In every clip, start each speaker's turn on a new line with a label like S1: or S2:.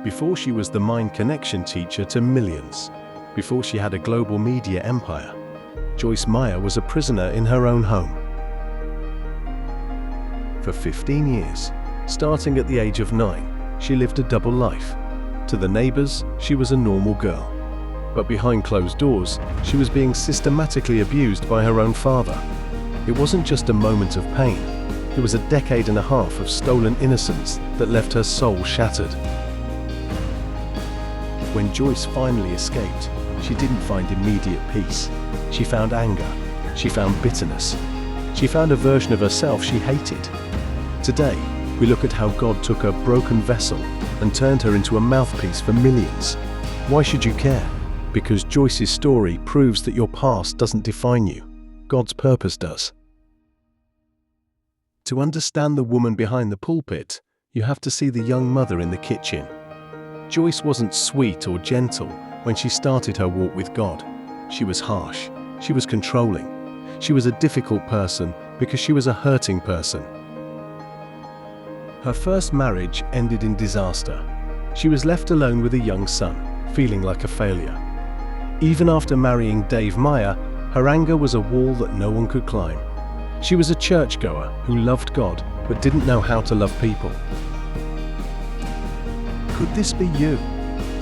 S1: Before she was the mind connection teacher to millions, before she had a global media empire, Joyce Meyer was a prisoner in her own home. For 15 years, starting at the age of 9, she lived a double life. To the neighbors, she was a normal girl. But behind closed doors, she was being systematically abused by her own father. It wasn't just a moment of pain. It was a decade and a half of stolen innocence that left her soul shattered. When Joyce finally escaped, she didn't find immediate peace. She found anger. She found bitterness. She found a version of herself she hated. Today, we look at how God took a broken vessel and turned her into a mouthpiece for millions. Why should you care? Because Joyce's story proves that your past doesn't define you. God's purpose does. To understand the woman behind the pulpit, you have to see the young mother in the kitchen. Joyce wasn't sweet or gentle when she started her walk with God. She was harsh. She was controlling. She was a difficult person because she was a hurting person. Her first marriage ended in disaster. She was left alone with a young son, feeling like a failure. Even after marrying Dave Meyer, her anger was a wall that no one could climb. She was a churchgoer who loved God but didn't know how to love people. Could this be you?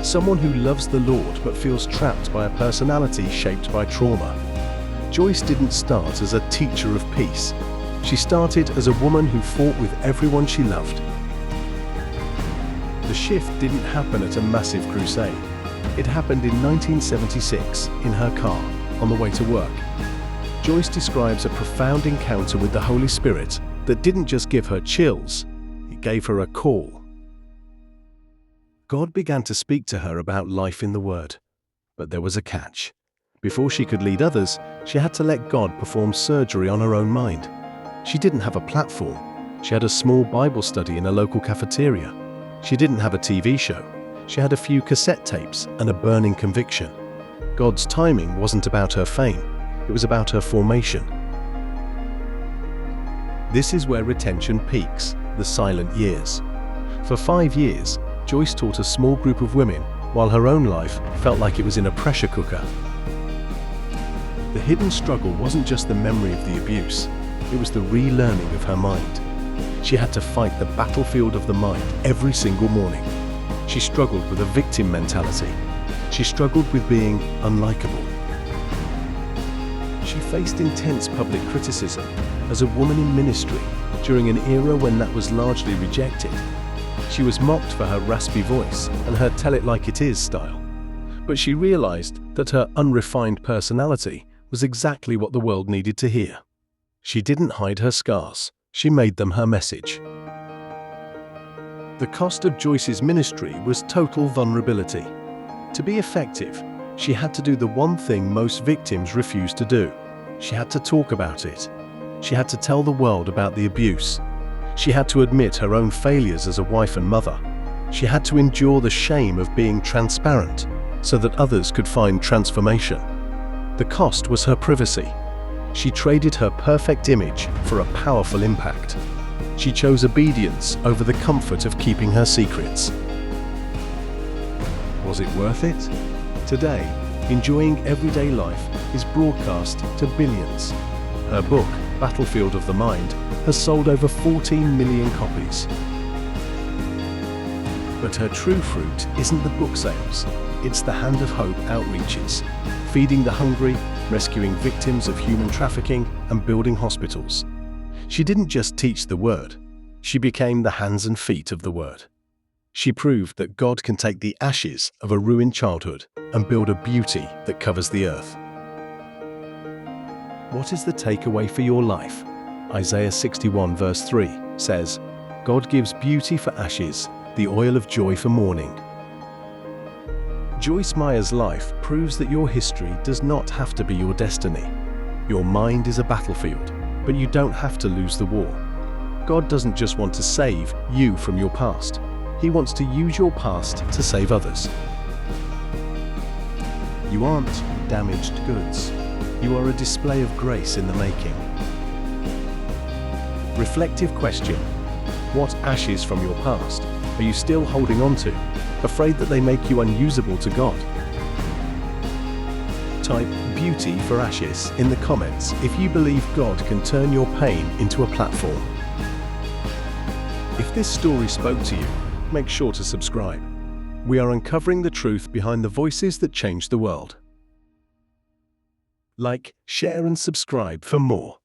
S1: Someone who loves the Lord but feels trapped by a personality shaped by trauma. Joyce didn't start as a teacher of peace. She started as a woman who fought with everyone she loved. The shift didn't happen at a massive crusade. It happened in 1976 in her car on the way to work. Joyce describes a profound encounter with the Holy Spirit that didn't just give her chills, it gave her a call. God began to speak to her about life in the Word. But there was a catch. Before she could lead others, she had to let God perform surgery on her own mind. She didn't have a platform. She had a small Bible study in a local cafeteria. She didn't have a TV show. She had a few cassette tapes and a burning conviction. God's timing wasn't about her fame. It was about her formation. This is where retention peaks, the silent years. For 5 years, Joyce taught a small group of women, while her own life felt like it was in a pressure cooker. The hidden struggle wasn't just the memory of the abuse, it was the relearning of her mind. She had to fight the battlefield of the mind every single morning. She struggled with a victim mentality. She struggled with being unlikable. She faced intense public criticism as a woman in ministry during an era when that was largely rejected. She was mocked for her raspy voice and her tell-it-like-it-is style. But she realized that her unrefined personality was exactly what the world needed to hear. She didn't hide her scars. She made them her message. The cost of Joyce's ministry was total vulnerability. To be effective, she had to do the one thing most victims refuse to do. She had to talk about it. She had to tell the world about the abuse. She had to admit her own failures as a wife and mother. She had to endure the shame of being transparent so that others could find transformation. The cost was her privacy. She traded her perfect image for a powerful impact. She chose obedience over the comfort of keeping her secrets. Was it worth it? Today, Enjoying Everyday Life is broadcast to billions. Her book, Battlefield of the Mind, has sold over 14 million copies. But her true fruit isn't the book sales, it's the Hand of Hope outreaches, feeding the hungry, rescuing victims of human trafficking, and building hospitals. She didn't just teach the Word, she became the hands and feet of the Word. She proved that God can take the ashes of a ruined childhood and build a beauty that covers the earth. What is the takeaway for your life? Isaiah 61 verse 3 says, God gives beauty for ashes, the oil of joy for mourning. Joyce Meyer's life proves that your history does not have to be your destiny. Your mind is a battlefield, but you don't have to lose the war. God doesn't just want to save you from your past. He wants to use your past to save others. You aren't damaged goods. You are a display of grace in the making. Reflective question. What ashes from your past are you still holding on to, afraid that they make you unusable to God? Type beauty for ashes in the comments if you believe God can turn your pain into a platform. If this story spoke to you, make sure to subscribe. We are uncovering the truth behind the voices that change the world. Like, share and subscribe for more.